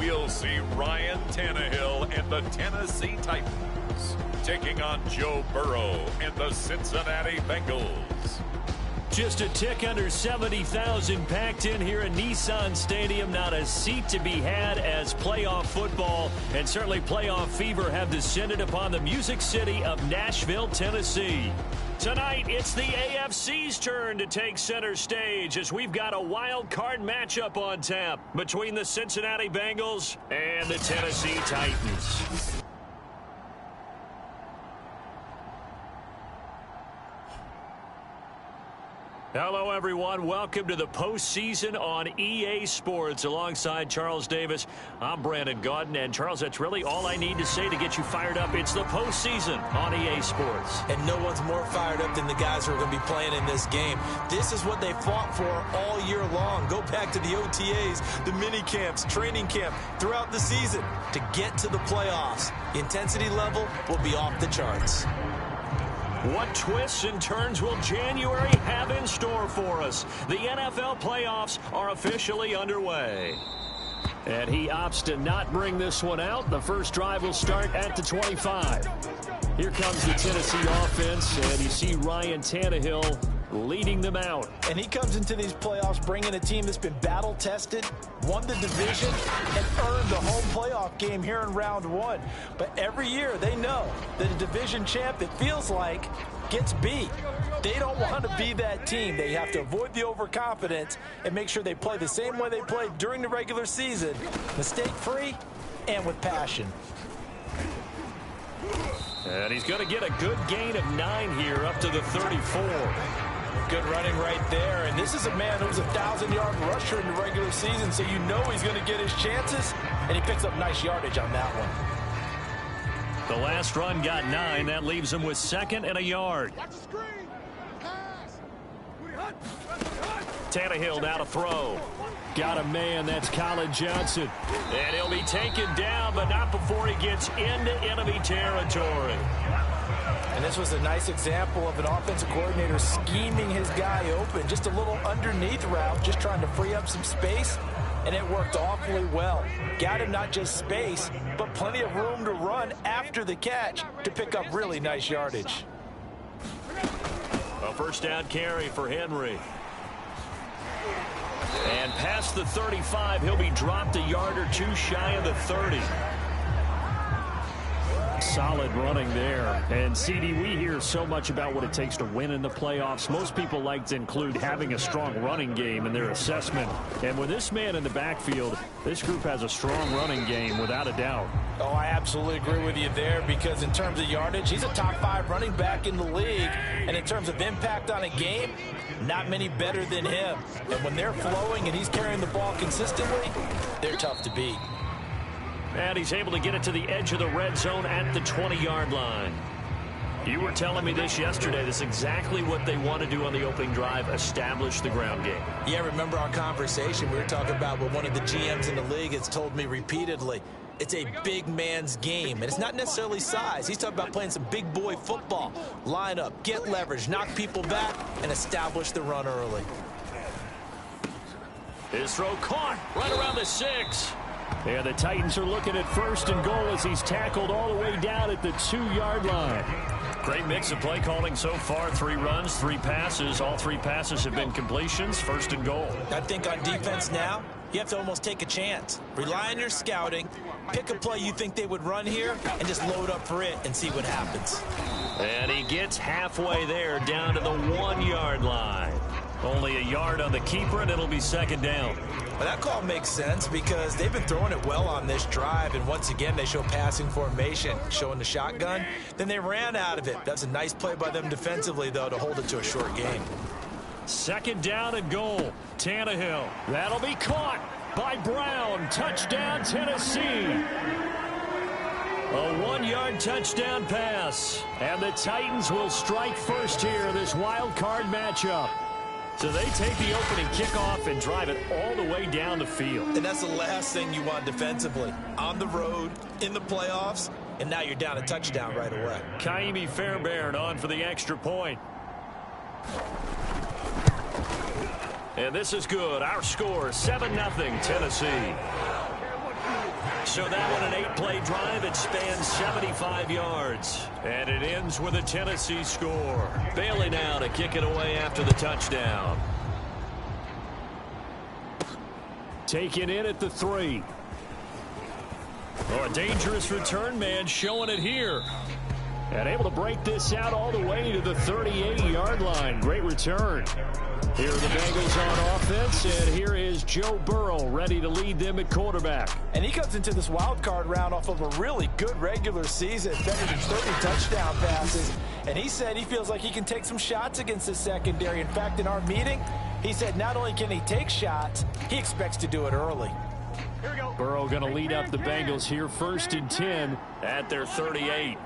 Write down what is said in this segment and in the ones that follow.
we'll see Ryan Tannehill and the Tennessee Titans taking on Joe Burrow and the Cincinnati Bengals. Just a tick under 70,000 packed in here at Nissan Stadium. Not a seat to be had as playoff football and certainly playoff fever have descended upon the Music City of Nashville, Tennessee. Tonight, it's the AFC's turn to take center stage as we've got a wild card matchup on tap between the Cincinnati Bengals and the Tennessee Titans. Hello, everyone. Welcome to the postseason on EA Sports. Alongside Charles Davis, I'm Brandon Gaudin. And, Charles, that's really all I need to say to get you fired up. It's the postseason on EA Sports. And no one's more fired up than the guys who are going to be playing in this game. This is what they fought for all year long. Go back to the OTAs, the mini camps, training camp, throughout the season to get to the playoffs. The intensity level will be off the charts. What twists and turns will January have in store for us? The NFL playoffs are officially underway. And he opts to not bring this one out. The first drive will start at the 25. Here comes the Tennessee offense, and you see Ryan Tannehill leading them out. And he comes into these playoffs bringing a team that's been battle-tested, won the division, and earned the home playoff game here in round one. But every year they know that a division champ, it feels like, gets beat. They don't want to be that team. They have to avoid the overconfidence and make sure they play the same way they played during the regular season, mistake-free and with passion. And he's going to get a good gain of 9 here up to the 34. Good running right there. And this is a man who was a 1,000-yard rusher in the regular season, so you know he's going to get his chances, and he picks up nice yardage on that one. The last run got 9. That leaves him with 2nd and a yard. Tannehill now to throw. Got a man, that's Colin Johnson. And he'll be taken down, but not before he gets into enemy territory. And this was a nice example of an offensive coordinator scheming his guy open. Just a little underneath route, just trying to free up some space, and it worked awfully well. Got him not just space, but plenty of room to run after the catch to pick up really nice yardage. A first down carry for Henry. And past the 35, he'll be dropped a yard or two shy of the 30. Solid running there. And, CD, we hear so much about what it takes to win in the playoffs. Most people like to include having a strong running game in their assessment. And with this man in the backfield, this group has a strong running game without a doubt. Oh, I absolutely agree with you there, because in terms of yardage, he's a top 5 running back in the league. And in terms of impact on a game, not many better than him. And when they're flowing and he's carrying the ball consistently, they're tough to beat. And he's able to get it to the edge of the red zone at the 20-yard line. You were telling me this yesterday. This is exactly what they want to do on the opening drive, establish the ground game. Yeah, remember our conversation? We were talking about what one of the GMs in the league has told me repeatedly. It's a big man's game, and it's not necessarily size. He's talking about playing some big boy football. Line up, get leverage, knock people back, and establish the run early. His throw caught right around the 6. And the Titans are looking at 1st and goal as he's tackled all the way down at the 2-yard line. Great mix of play calling so far. 3 runs, 3 passes. All 3 passes have been completions. 1st and goal. I think on defense now, you have to almost take a chance. Rely on your scouting. Pick a play you think they would run here and just load up for it and see what happens. And he gets halfway there down to the 1-yard line. Only a yard on the keeper, and it'll be 2nd down. Well, that call makes sense because they've been throwing it well on this drive, and once again they show passing formation, showing the shotgun. Then they ran out of it. That's a nice play by them defensively, though, to hold it to a short game. 2nd down and goal. Tannehill. That'll be caught by Brown. Touchdown, Tennessee. A 1-yard touchdown pass. And the Titans will strike first here, this wild card matchup. So they take the opening kickoff and drive it all the way down the field. And that's the last thing you want defensively. On the road, in the playoffs, and now you're down a touchdown right away. Kaimi Fairbairn on for the extra point. And this is good. Our score, 7-0 Tennessee. So that one an 8-play drive. It spans 75 yards. And it ends with a Tennessee score. Bailey now to kick it away after the touchdown. Taken in at the 3. Oh, a dangerous return man showing it here. And able to break this out all the way to the 38-yard line. Great return. Here are the Bengals on offense, and here is Joe Burrow ready to lead them at quarterback. And he comes into this wild card round off of a really good regular season, better than 30 touchdown passes. And he said he feels like he can take some shots against the secondary. In fact, in our meeting, he said not only can he take shots, he expects to do it early. Burrow going to lead up the Bengals here, 1st and 10 at their 38.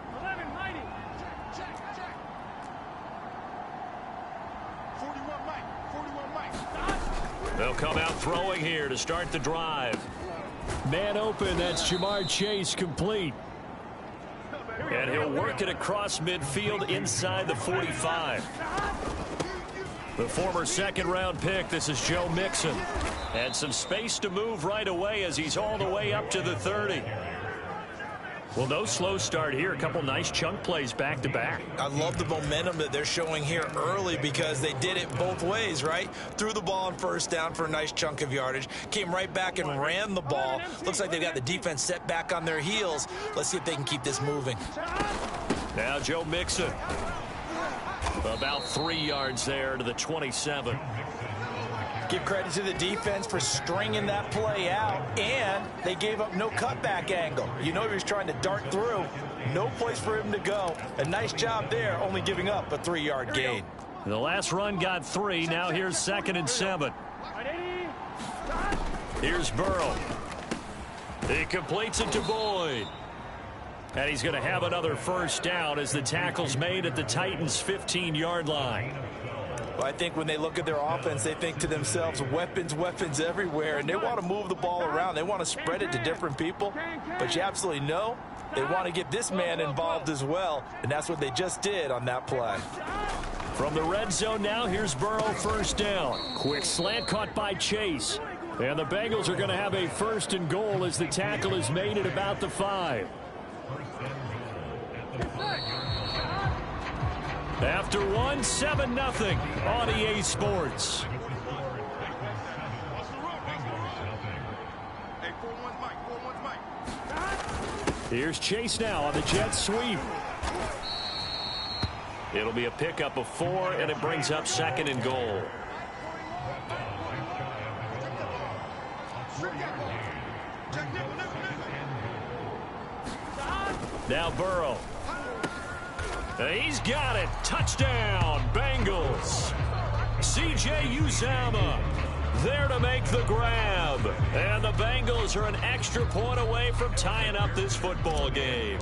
They'll come out throwing here to start the drive. Man open, that's Jamar Chase complete. And he'll work it across midfield inside the 45. The former second-round pick, this is Joe Mixon. And some space to move right away as he's all the way up to the 30. Well, no slow start here. A couple nice chunk plays back-to-back. I love the momentum that they're showing here early because they did it both ways, right? Threw the ball on first down for a nice chunk of yardage. Came right back and ran the ball. Looks like they've got the defense set back on their heels. Let's see if they can keep this moving. Now Joe Mixon. About 3 yards there to the 27. Give credit to the defense for stringing that play out, and they gave up no cutback angle. You know he was trying to dart through. No place for him to go. A nice job there, only giving up a 3-yard gain. The last run got 3. Now here's 2nd and 7. Here's Burrow. He completes it to Boyd. And he's going to have another first down as the tackle's made at the Titans' 15-yard line. Well, I think when they look at their offense, they think to themselves, weapons, weapons everywhere, and they want to move the ball around. They want to spread it to different people, but you absolutely know they want to get this man involved as well, and that's what they just did on that play. From the red zone now, here's Burrow, first down. Quick slant caught by Chase. And the Bengals are going to have a 1st and goal as the tackle is made at about the 5. After 1, 7-0 on EA Sports. Here's Chase now on the jet sweep. It'll be a pickup of 4, and it brings up 2nd and goal. Now Burrow. He's got it. Touchdown, Bengals. C.J. Uzomah there to make the grab. And the Bengals are an extra point away from tying up this football game.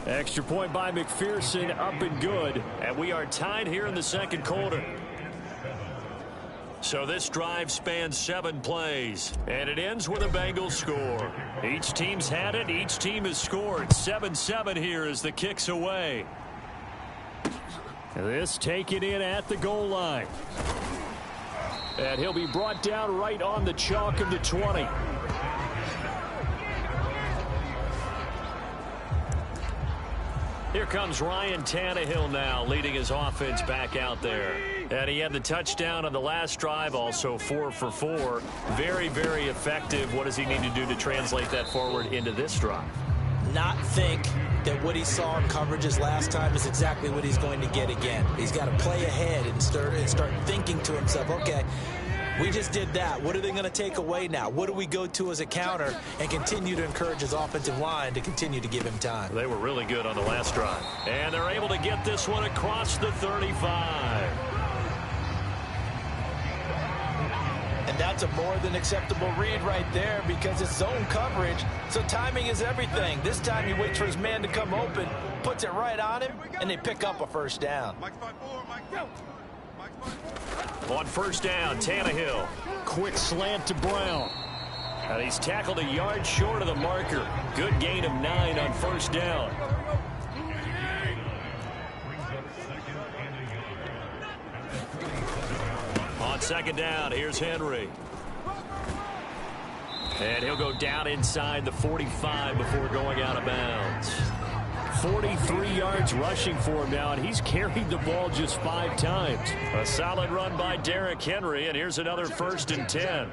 Extra point by McPherson, up and good. And we are tied here in the 2nd quarter. So this drive spans 7 plays, and it ends with a Bengals score. Each team's had it. Each team has scored. 7-7 here as the kick's away. This taken in at the goal line. And he'll be brought down right on the chalk of the 20. Here comes Ryan Tannehill now, leading his offense back out there. And he had the touchdown on the last drive, also 4 for 4. Very, very effective. What does he need to do to translate that forward into this drive? Not think that what he saw in coverages last time is exactly what he's going to get again. He's got to play ahead and start thinking to himself, okay, we just did that. What are they going to take away now? What do we go to as a counter? And continue to encourage his offensive line to continue to give him time. They were really good on the last drive. And they're able to get this one across the 35. And that's a more than acceptable read right there because it's zone coverage, so timing is everything. This time he waits for his man to come open, puts it right on him, and they pick up a first down. On first down, Tannehill. Quick slant to Brown. And he's tackled a yard short of the marker. Good gain of 9 on first down. On second down, here's Henry. And he'll go down inside the 45 before going out of bounds. 43 yards rushing for him now, and he's carried the ball just 5 times. A solid run by Derrick Henry, and here's another 1st and 10.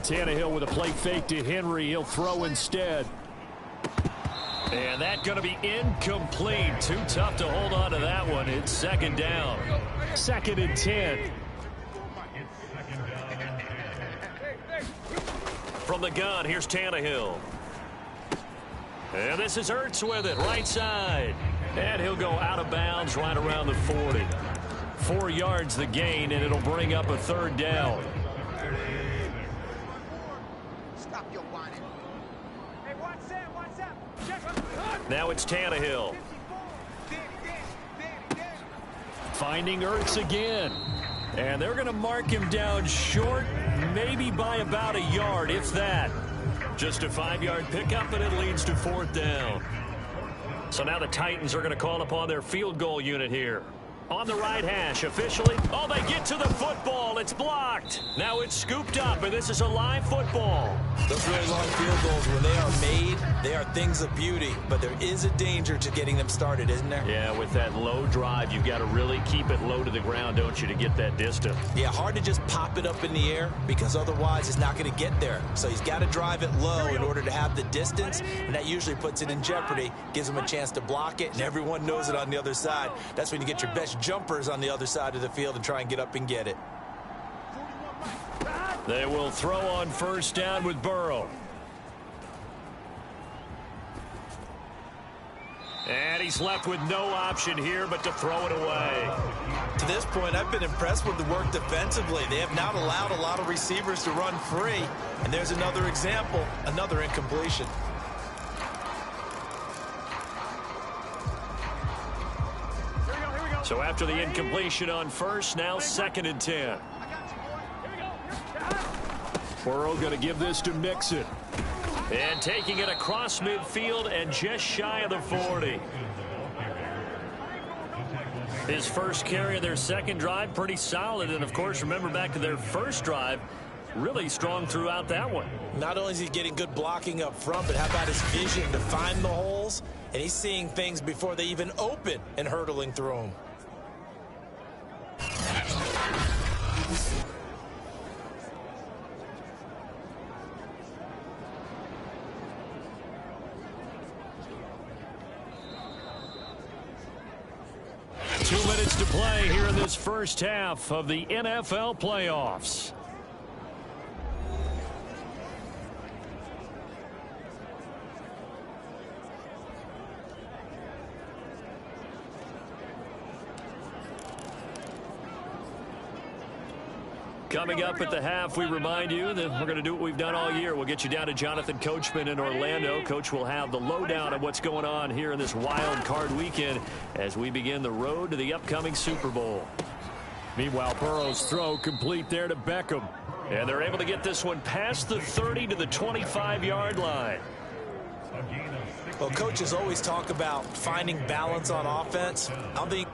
Tannehill with a play fake to Henry. He'll throw instead. And that's going to be incomplete. Too tough to hold on to that one. It's 2nd down. 2nd and 10. From the gun, here's Tannehill. And this is Ertz with it, right side. And he'll go out of bounds right around the 40. 4 yards the gain, and it'll bring up a 3rd down. Stop your whining. Hey, watch that. Now it's Tannehill. Finding Ertz again. And they're going to mark him down short, maybe by about a yard, if that. Just a 5-yard pickup, and it leads to 4th down. So now the Titans are going to call upon their field goal unit here. On the right hash, officially. Oh, they get to the football. It's blocked. Now it's scooped up, and this is a live football. Those really long field goals, when they are made, they are things of beauty. But there is a danger to getting them started, isn't there? Yeah, with that low drive, you've got to really keep it low to the ground, don't you, to get that distance. Yeah, hard to just pop it up in the air because otherwise it's not going to get there. So he's got to drive it low in order to have the distance, and that usually puts it in jeopardy, gives him a chance to block it, and everyone knows it on the other side. That's when you get your best jumpers on the other side of the field and try and get up and get it. They will throw on 1st down with Burrow. And he's left with no option here but to throw it away. To this point, I've been impressed with the work defensively. They have not allowed a lot of receivers to run free. And there's another example, another incompletion. So after the incompletion on 1st, now 2nd and 10. Burrow going to give this to Mixon. And taking it across midfield and just shy of the 40. His first carry of their 2nd drive, pretty solid. And, of course, remember back to their 1st drive, really strong throughout that one. Not only is he getting good blocking up front, but how about his vision to find the holes? And he's seeing things before they even open and hurtling through them. To play here in this 1st half of the NFL playoffs. Coming up at the half, we remind you that we're going to do what we've done all year. We'll get you down to Jonathan Coachman in Orlando. Coach will have the lowdown of what's going on here in this wild card weekend as we begin the road to the upcoming Super Bowl. Meanwhile, Burrow's throw complete there to Beckham. And they're able to get this one past the 30 to the 25-yard line. Well, coaches always talk about finding balance on offense. I'm being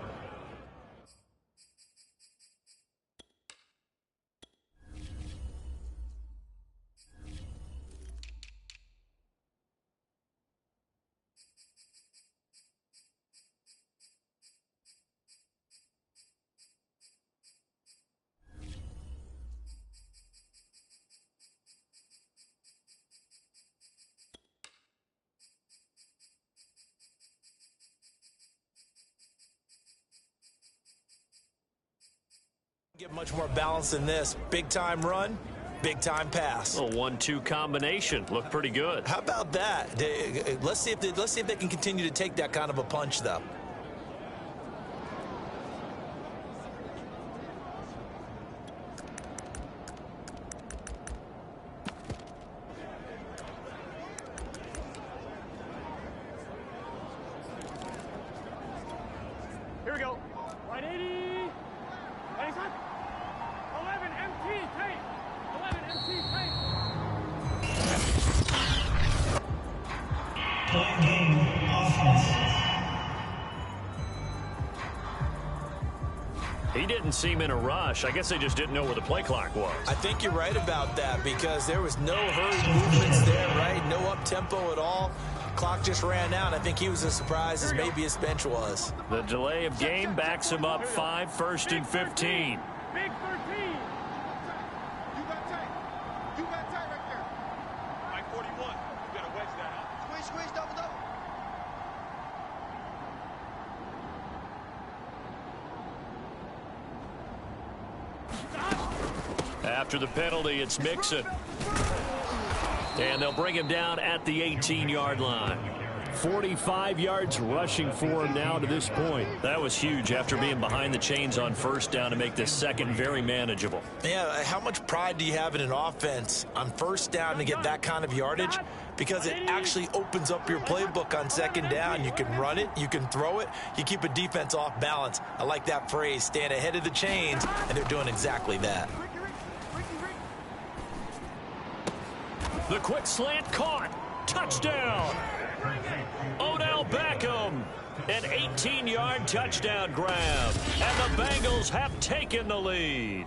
get much more balance than this. Big time run, big time pass. A 1-2 combination looked pretty good. How about that? Let's see if they can continue to take that kind of a punch, though. Here we go. 180. 11 MT tight. 11 MT tight. He didn't seem in a rush. I guess they just didn't know where the play clock was. I think you're right about that because there was no hurried movements there, right? No up-tempo at all. Clock just ran out. I think he was as surprised as maybe his bench was. The delay of game backs him up 5, 1st and 15. Big 13. You got tight. You got tight right there. Mike 41. You got to wedge that out. Squeeze, double. After the penalty, it's Mixon. And they'll bring him down at the 18-yard line. 45 yards rushing for him now to this point. That was huge after being behind the chains on first down to make this second very manageable. Yeah, how much pride do you have in an offense on first down to get that kind of yardage? Because it actually opens up your playbook on second down. You can run it, you can throw it, you keep a defense off balance. I like that phrase, stand ahead of the chains, and they're doing exactly that. The quick slant caught. Touchdown. Odell Beckham. An 18-yard touchdown grab. And the Bengals have taken the lead.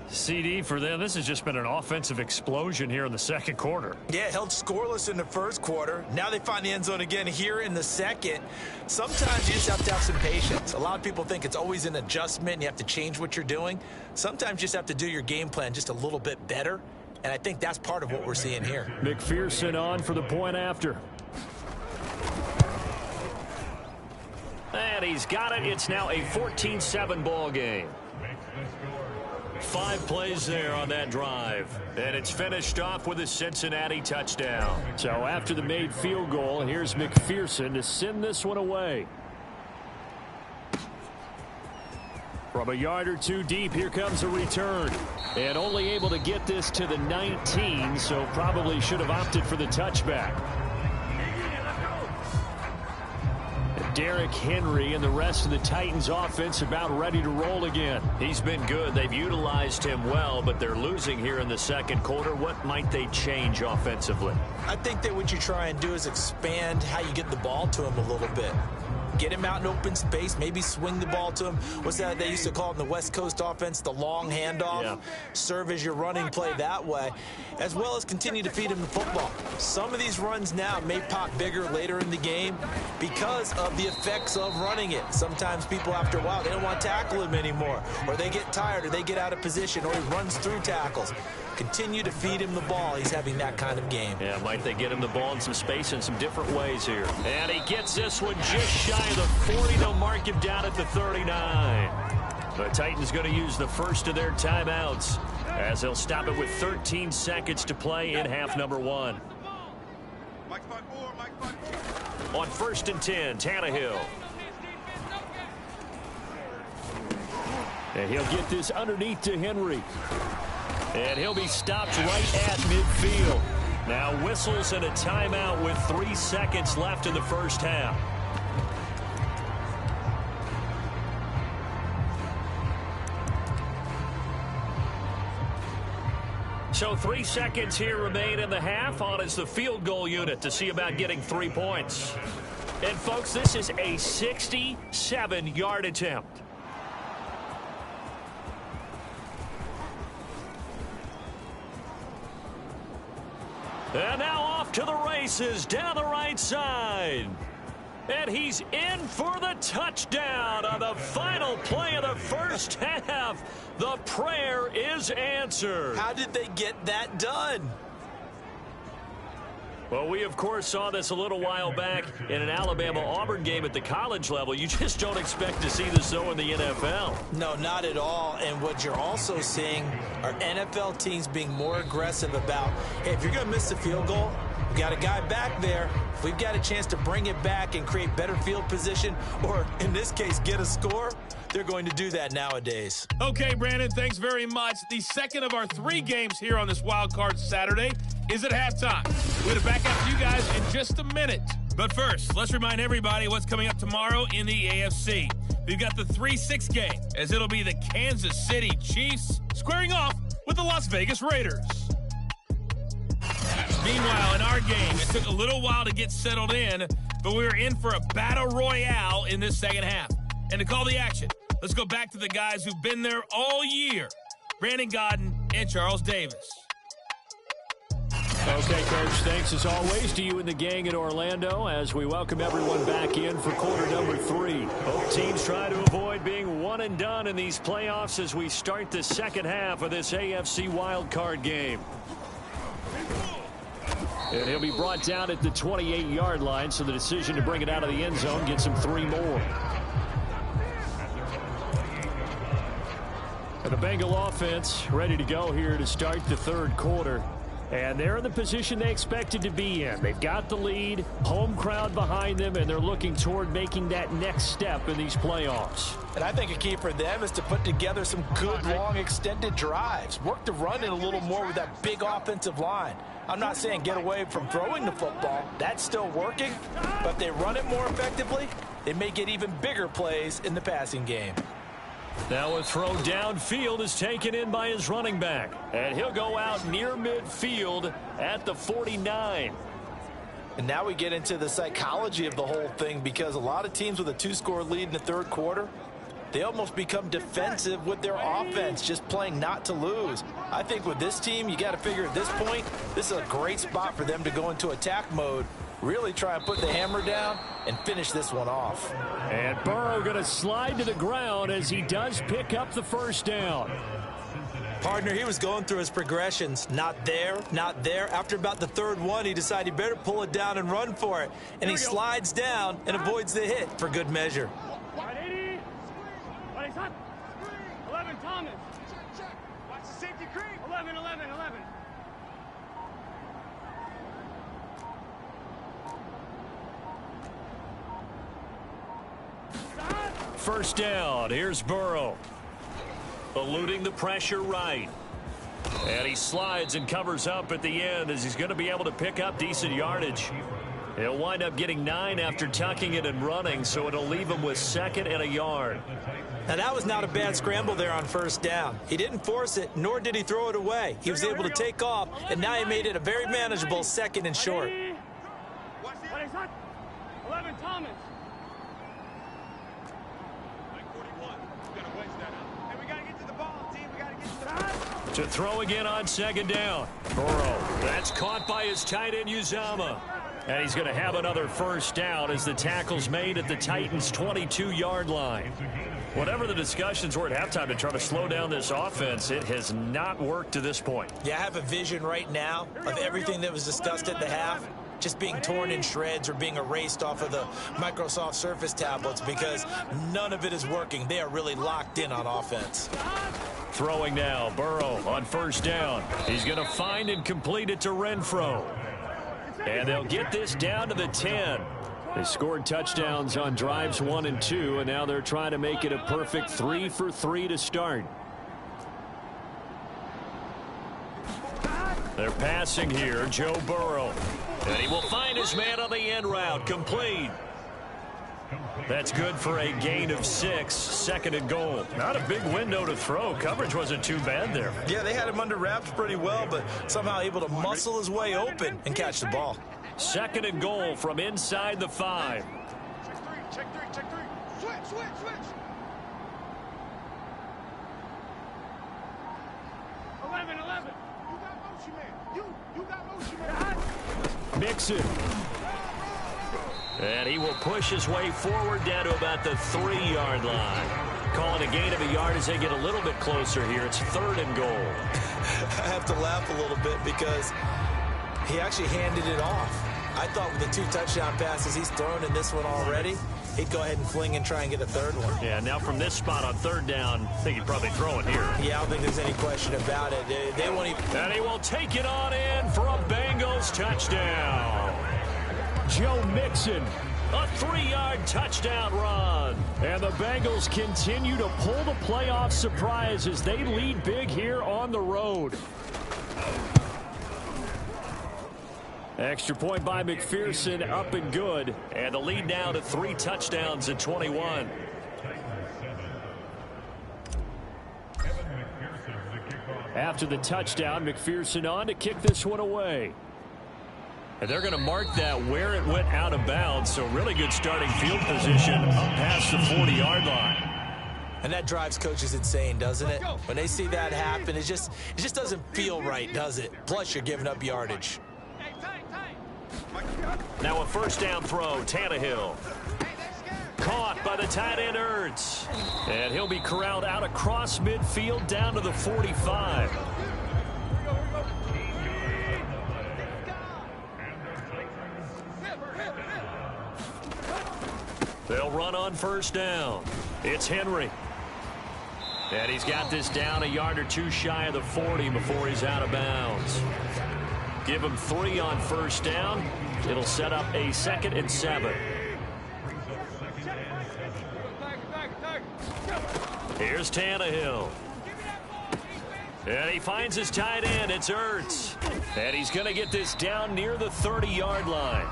CD for them. This has just been an offensive explosion here in the second quarter. Yeah, held scoreless in the first quarter. Now they find the end zone again here in the second. Sometimes you just have to have some patience. A lot of people think it's always an adjustment and you have to change what you're doing. Sometimes you just have to do your game plan just a little bit better. And I think that's part of what we're seeing here. McPherson on for the point after. And he's got it. It's now a 14-7 ball game. 5 plays there on that drive. And it's finished off with a Cincinnati touchdown. So after the made field goal, here's McPherson to send this one away. From a yard or two deep, here comes a return. And only able to get this to the 19, so probably should have opted for the touchback. Derrick Henry and the rest of the Titans offense about ready to roll again. He's been good. They've utilized him well, but they're losing here in the second quarter. What might they change offensively? I think that what you try and do is expand how you get the ball to him a little bit. Get him out in open space, maybe swing the ball to him. What's that they used to call in the West Coast offense, the long handoff? Yeah. Serve as your running play that way, as well as continue to feed him the football. Some of these runs now may pop bigger later in the game because of the effects of running it. Sometimes people, after a while, they don't want to tackle him anymore, or they get tired, or they get out of position, or he runs through tackles. Continue to feed him the ball. He's having that kind of game. Yeah, might they get him the ball in some space in some different ways here. And he gets this one just shy of the 40. They'll mark him down at the 39. The Titans going to use the first of their timeouts as they'll stop it with 13 seconds to play in half number 1. On 1st and 10, Tannehill. And he'll get this underneath to Henry. And he'll be stopped right at midfield. Now whistles and a timeout with 3 seconds left in the first half. So 3 seconds here remain in the half. On is the field goal unit to see about getting 3 points. And folks, this is a 67-yard attempt. And now off to the races down the right side. And he's in for the touchdown on the final play of the first half. The prayer is answered. How did they get that done? Well, we, of course, saw this a little while back in an Alabama-Auburn game at the college level. You just don't expect to see this, though, in the NFL. No, not at all. And what you're also seeing are NFL teams being more aggressive about, hey, if you're going to miss the field goal, we got a guy back there. If we've got a chance to bring it back and create better field position, or in this case, get a score, they're going to do that nowadays. Okay, Brandon, thanks very much. The second of our 3 games here on this Wild Card Saturday is at halftime. We're going to back up to you guys in just a minute. But first, let's remind everybody what's coming up tomorrow in the AFC. We've got the 3-6 game, as it'll be the Kansas City Chiefs squaring off with the Las Vegas Raiders. Meanwhile, in our game, it took a little while to get settled in, but we were in for a battle royale in this second half. And to call the action, let's go back to the guys who've been there all year. Brandon Godden and Charles Davis. Okay, Coach, thanks as always to you and the gang in Orlando as we welcome everyone back in for quarter number 3. Both teams try to avoid being one and done in these playoffs as we start the second half of this AFC wildcard game. And he'll be brought down at the 28-yard line, so the decision to bring it out of the end zone gets him 3 more. And the Bengal offense ready to go here to start the third quarter. And they're in the position they expected to be in. They've got the lead, home crowd behind them, and they're looking toward making that next step in these playoffs. And I think a key for them is to put together some good, long, extended drives. Work to run it a little more with that big offensive line. I'm not saying get away from throwing the football. That's still working. But if they run it more effectively, they may get even bigger plays in the passing game. Now a throw downfield is taken in by his running back. And he'll go out near midfield at the 49. And now we get into the psychology of the whole thing, because a lot of teams with a 2-score lead in the third quarter, they almost become defensive with their offense, just playing not to lose. I think with this team, you got to figure at this point, this is a great spot for them to go into attack mode, really try and put the hammer down and finish this one off. And Burrow going to slide to the ground as he does pick up the first down. Partner, he was going through his progressions. Not there, not there. After about the third one, he decided he better pull it down and run for it. And he slides down and avoids the hit for good measure. 180. 11 Thomas. Watch the safety creep. 11. First down. Here's Burrow. Eluding the pressure right. And he slides and covers up at the end as he's going to be able to pick up decent yardage. He'll wind up getting 9 after tucking it and running, so it'll leave him with 2nd and a yard. Now, that was not a bad scramble there on first down. He didn't force it, nor did he throw it away. He was able to take off, and now he made it a very manageable 2nd and short. 11 Thomas. To throw again on 2nd down. Burrow. That's caught by his tight end, Uzama. And he's going to have another first down as the tackle's made at the Titans' 22-yard line. Whatever the discussions were at halftime to try to slow down this offense, it has not worked to this point. Yeah, I have a vision right now of everything that was discussed at the half just being torn in shreds or being erased off of the Microsoft Surface tablets, because none of it is working. They are really locked in on offense. Throwing now, Burrow on first down. He's going to find and complete it to Renfro. And they'll get this down to the 10. They scored touchdowns on drives 1 and 2, and now they're trying to make it a perfect 3 for 3 to start. They're passing here, Joe Burrow. And he will find his man on the end route, complete. That's good for a gain of 6, 2nd and goal. Not a big window to throw. Coverage wasn't too bad there. Yeah, they had him under wraps pretty well, but somehow able to muscle his way open and catch the ball. 2nd and goal from inside the 5. Check three. Switch. 11. You got motion, man. You got motion, man. Mixon. And he will push his way forward down to about the 3-yard line. Calling a gain of a yard as they get a little bit closer here. It's 3rd and goal. I have to laugh a little bit because he actually handed it off. I thought with the 2 touchdown passes he's thrown in this one already, he'd go ahead and fling and try and get a 3rd one. Yeah, now from this spot on 3rd down, I think he'd probably throw it here. Yeah, I don't think there's any question about it. They won't even... And he will take it on in for a Bengals touchdown. Joe Mixon, a 3-yard touchdown run. And the Bengals continue to pull the playoff surprise as they lead big here on the road. Extra point by McPherson, up and good. And the lead now to 3 touchdowns at 21. After the touchdown, McPherson on to kick this one away. And they're going to mark that where it went out of bounds, so really good starting field position up past the 40-yard line. And that drives coaches insane, doesn't it? When they see that happen, it just doesn't feel right, does it? Plus, you're giving up yardage. Now a first down throw, Tannehill. Caught by the tight end, Ertz. And he'll be corralled out across midfield down to the 45. They'll run on first down. It's Henry. And he's got this down a yard or two shy of the 40 before he's out of bounds. Give him 3 on first down. It'll set up a 2nd and 7. Here's Tannehill. And he finds his tight end. It's Ertz. And he's going to get this down near the 30-yard line.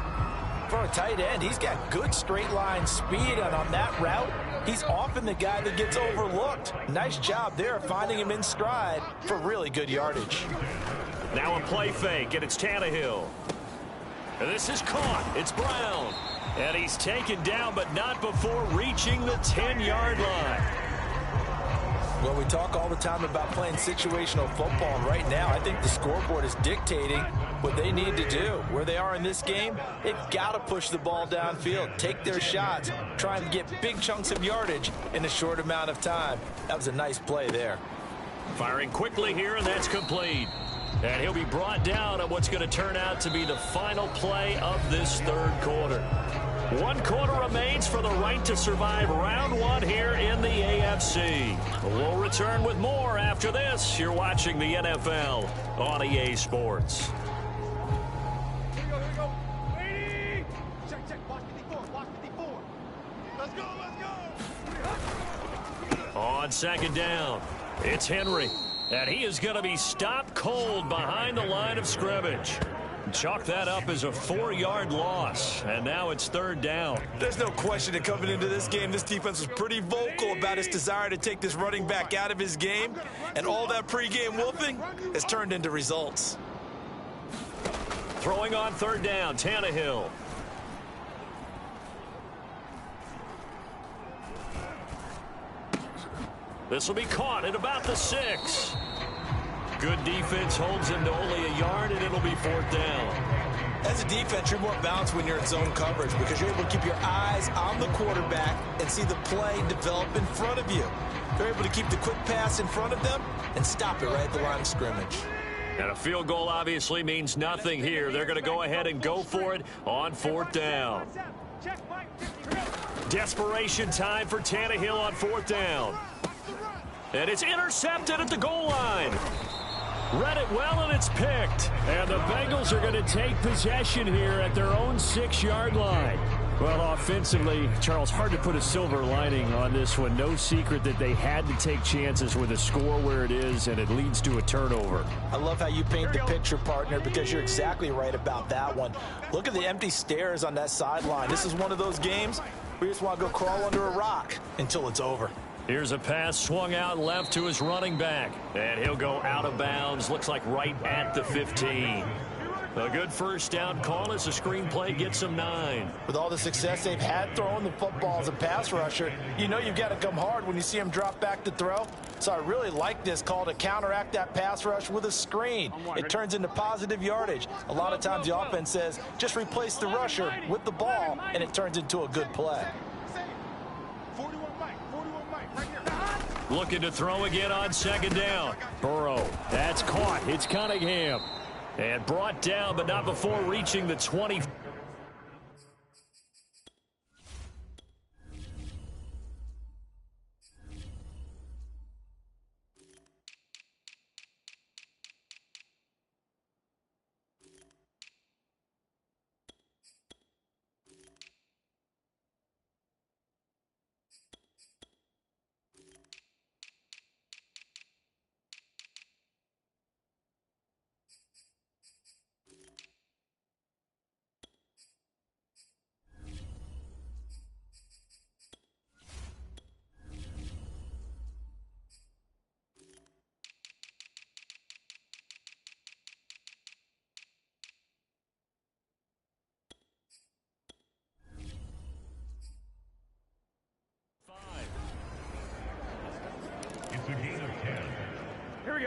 For a tight end, he's got good straight line speed, and on that route, he's often the guy that gets overlooked. Nice job there finding him in stride for really good yardage. Now a play fake, and it's Tannehill. And this is caught. It's Brown. And he's taken down, but not before reaching the 10-yard line. Well, we talk all the time about playing situational football, and right now I think the scoreboard is dictating what they need to do. Where they are in this game, they've got to push the ball downfield, take their shots, try and get big chunks of yardage in a short amount of time. That was a nice play there. Firing quickly here, and that's complete. And he'll be brought down at what's going to turn out to be the final play of this third quarter. 1 quarter remains for the right to survive round 1 here in the AFC. We'll return with more after this. You're watching the NFL on EA Sports. Here we go. Waiting. Check. Watch 54. Let's go. On second down, it's Henry. And he is going to be stopped cold behind the line of scrimmage. Chalk that up as a 4-yard loss, and now it's third down. There's no question that coming into this game, this defense was pretty vocal about its desire to take this running back out of his game, and all that pregame wolfing has turned into results. Throwing on third down, Tannehill. This will be caught at about the 6. Good defense holds him to only a yard, and it'll be 4th down. As a defense, you're more balanced when you're in zone coverage because you're able to keep your eyes on the quarterback and see the play develop in front of you. They're able to keep the quick pass in front of them and stop it right at the line of scrimmage. And a field goal obviously means nothing here. They're going to go ahead and go for it on 4th down. Desperation time for Tannehill on 4th down. And it's intercepted at the goal line. Read it well, and it's picked. And the Bengals are going to take possession here at their own 6-yard line. Well, offensively, Charles, hard to put a silver lining on this one. No secret that they had to take chances with a score where it is, and it leads to a turnover. I love how you paint the picture, partner, because you're exactly right about that one. Look at the empty stares on that sideline. This is one of those games where you just want to go crawl under a rock until it's over. Here's a pass swung out left to his running back. And he'll go out of bounds. Looks like right at the 15. A good first down call as the screenplay gets him 9. With all the success they've had throwing the football as a pass rusher, you know you've got to come hard when you see him drop back to throw. So I really like this call to counteract that pass rush with a screen. It turns into positive yardage. A lot of times the offense says, just replace the rusher with the ball, and it turns into a good play. Looking to throw again on second down. Burrow. That's caught. It's Cunningham. And brought down, but not before reaching the 20.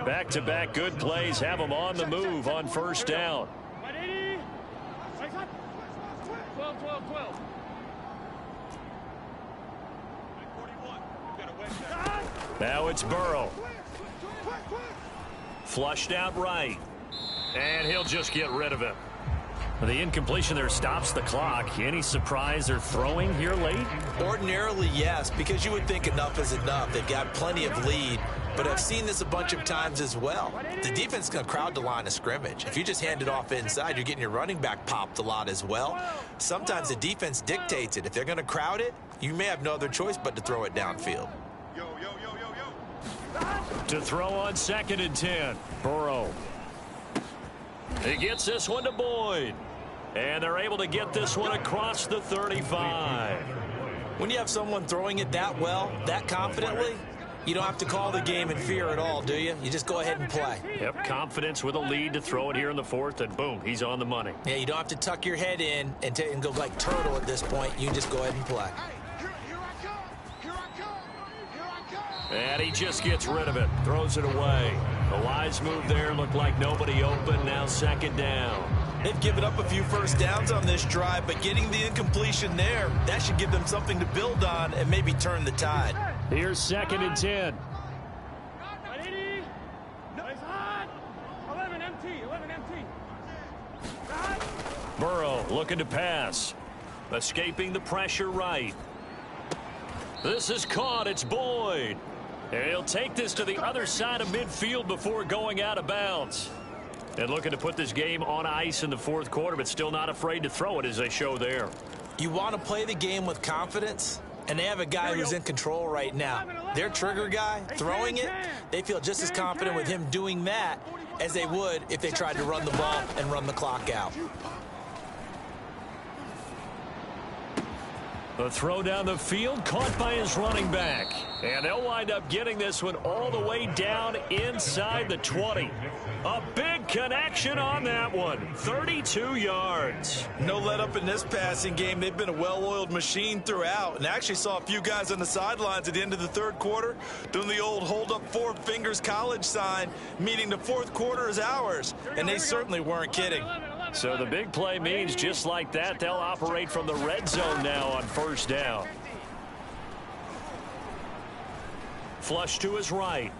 Back-to-back good plays have them on the move on first down. 12. Now it's Burrow. Flushed out right. And he'll just get rid of it. The incompletion there stops the clock. Any surprise they're throwing here late? Ordinarily, yes, because you would think enough is enough. They've got plenty of lead, but I've seen this a bunch of times as well. The defense is going to crowd the line of scrimmage. If you just hand it off inside, you're getting your running back popped a lot as well. Sometimes the defense dictates it. If they're going to crowd it, you may have no other choice but to throw it downfield. To throw on 2nd and 10. Burrow. He gets this one to Boyd. And they're able to get this one across the 35. When you have someone throwing it that well, that confidently, you don't have to call the game in fear at all, do you? You just go ahead and play. Yep, confidence with a lead to throw it here in the 4th, and boom, he's on the money. Yeah, you don't have to tuck your head in and go like turtle at this point. You just go ahead and play. And he just gets rid of it, throws it away. A wise move there, looked like nobody open, now 2nd down. They've given up a few first downs on this drive, but getting the incompletion there, that should give them something to build on and maybe turn the tide. Here's 2nd and 10. 11 MT. Burrow looking to pass. Escaping the pressure right. This is caught. It's Boyd. And he'll take this to the other side of midfield before going out of bounds. And looking to put this game on ice in the 4th quarter, but still not afraid to throw it as they show there. You want to play the game with confidence, and they have a guy who's in control right now. Their trigger guy, throwing it, they feel just as confident with him doing that as they would if they tried to run the ball and run the clock out. The throw down the field, caught by his running back. And they'll wind up getting this one all the way down inside the 20. A big connection on that one. 32 yards. No let up in this passing game. They've been a well-oiled machine throughout. And actually saw a few guys on the sidelines at the end of the 3rd quarter doing the old hold up 4 fingers college sign, meaning the 4th quarter is ours. And they certainly weren't kidding. So the big play means just like that, they'll operate from the red zone now on first down. Flush to his right.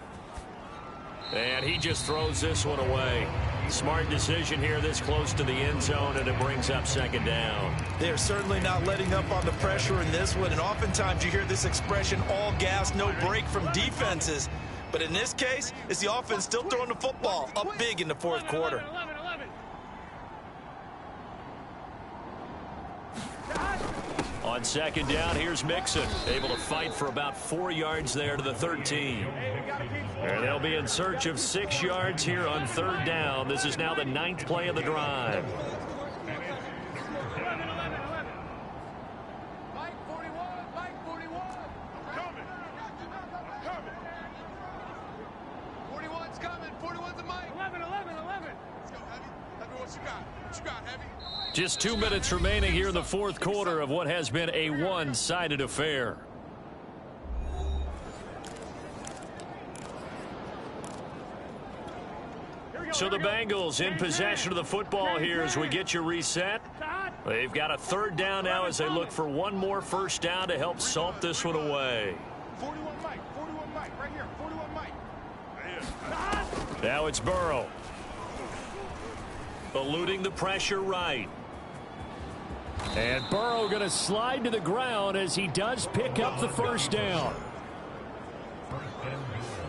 And he just throws this one away. Smart decision here this close to the end zone, and it brings up 2nd down. They're certainly not letting up on the pressure in this one, and oftentimes you hear this expression, all gas, no break from defenses. But in this case, it's the offense still throwing the football up big in the 4th quarter. On 2nd down, here's Mixon, able to fight for about 4 yards there to the 13. And they'll be in search of 6 yards here on 3rd down. This is now the 9th play of the drive. Mike 41. Coming. 41's coming. 41's a Mike. 11. Let's go, Heavy. Heavy, what you got? What you got, Heavy? Just 2 minutes remaining here in the 4th quarter of what has been a one-sided affair. So the Bengals in possession of the football here as we get you reset. They've got a 3rd down now as they look for one more first down to help salt this one away. 41 Mike, right here. 41 Mike. Now it's Burrow. Eluding the pressure right. And Burrow going to slide to the ground as he does pick up the first down.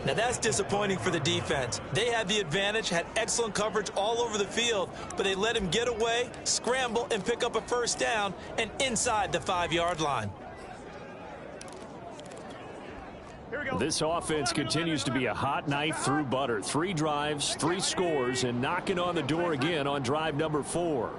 Now that's disappointing for the defense. They had the advantage, had excellent coverage all over the field, but they let him get away, scramble, and pick up a first down and inside the 5-yard line. This offense continues to be a hot knife through butter. 3 drives, 3 scores, and knocking on the door again on drive number 4.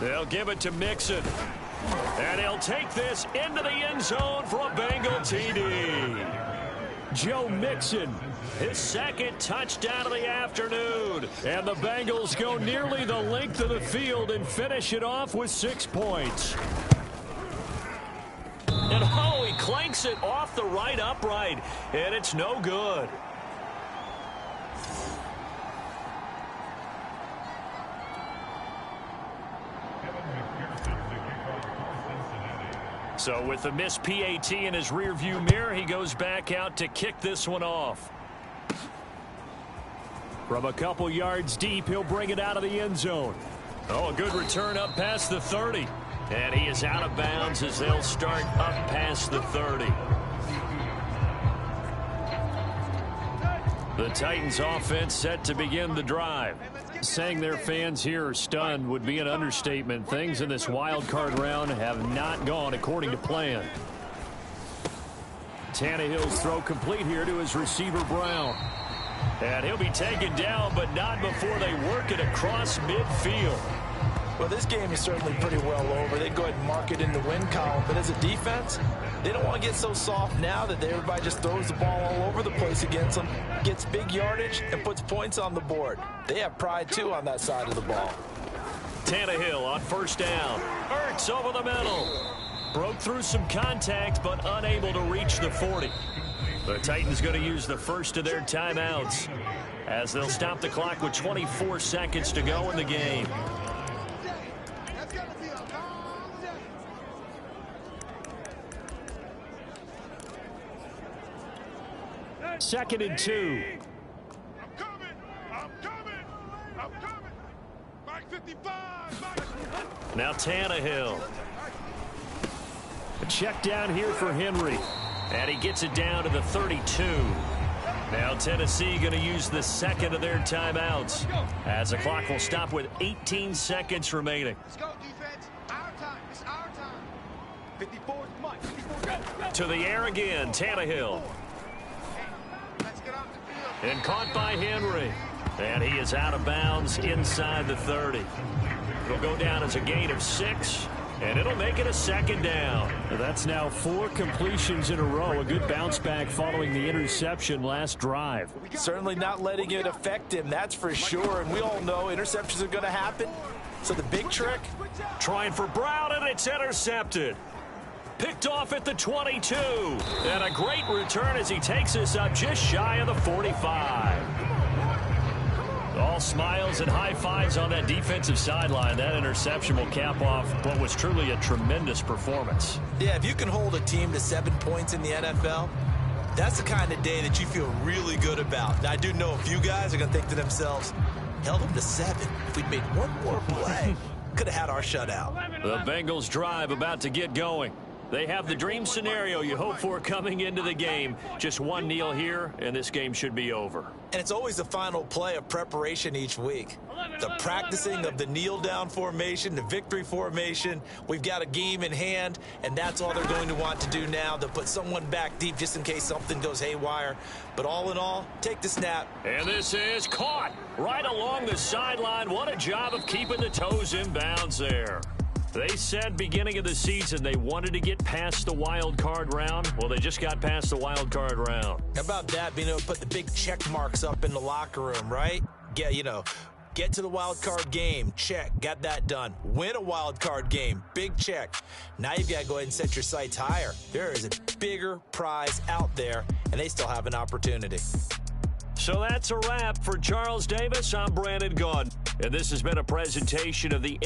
They'll give it to Mixon. And he'll take this into the end zone for a Bengal TD. Joe Mixon, his second touchdown of the afternoon. And the Bengals go nearly the length of the field and finish it off with 6 points. And he clanks it off the right upright, and it's no good. So with the missed PAT in his rearview mirror, he goes back out to kick this one off. From a couple yards deep, he'll bring it out of the end zone. Oh, a good return up past the 30. And he is out of bounds as they'll start up past the 30. The Titans offense set to begin the drive. Saying their fans here are stunned would be an understatement. Things in this wild card round have not gone according to plan. Tannehill's throw complete here to his receiver Brown. And he'll be taken down, but not before they work it across midfield. Well, this game is certainly pretty well over. They go ahead and mark it in the win column. But as a defense, they don't want to get so soft now that everybody just throws the ball all over the place against them, gets big yardage, and puts points on the board. They have pride, too, on that side of the ball. Tannehill on first down. Ertz over the middle. Broke through some contact, but unable to reach the 40. The Titans going to use the first of their timeouts as they'll stop the clock with 24 seconds to go in the game. Second and 2. I'm coming. Mike 55. Now Tannehill. A check down here for Henry. And he gets it down to the 32. Now Tennessee going to use the second of their timeouts as the clock will stop with 18 seconds remaining. Let's go, defense. Our time. It's our time. 54 is Mike. 54. To the air again, Tannehill. Let's get off the field. And caught by Henry. And he is out of bounds inside the 30. It'll go down as a gain of 6. And it'll make it a second down. That's now 4 completions in a row. A good bounce back following the interception last drive. Certainly not letting it affect him, that's for sure. And we all know interceptions are going to happen. So the big trick? Trying for Brown, and it's intercepted. Picked off at the 22. And a great return as he takes us up just shy of the 45. All smiles and high fives on that defensive sideline. That interception will cap off what was truly a tremendous performance. Yeah, if you can hold a team to 7 points in the NFL, that's the kind of day that you feel really good about. Now, I do know a few guys are going to think to themselves, held them to 7. If we'd made one more play, could have had our shutout. The Bengals drive about to get going. They have the dream scenario you hope for coming into the game. Just one kneel here, and this game should be over. And it's always the final play of preparation each week. The practicing of the kneel-down formation, the victory formation. We've got a game in hand, and that's all they're going to want to do now. They'll put someone back deep just in case something goes haywire. But all in all, take the snap. And this is caught right along the sideline. What a job of keeping the toes in bounds there. They said beginning of the season they wanted to get past the wild card round. Well, they just got past the wild card round. How about that, being able to put the big check marks up in the locker room, right? Yeah, get to the wild card game, check, got that done. Win a wild card game, big check. Now you've got to go ahead and set your sights higher. There is a bigger prize out there, and they still have an opportunity. So that's a wrap for Charles Davis. I'm Brandon Gaudin, and this has been a presentation of the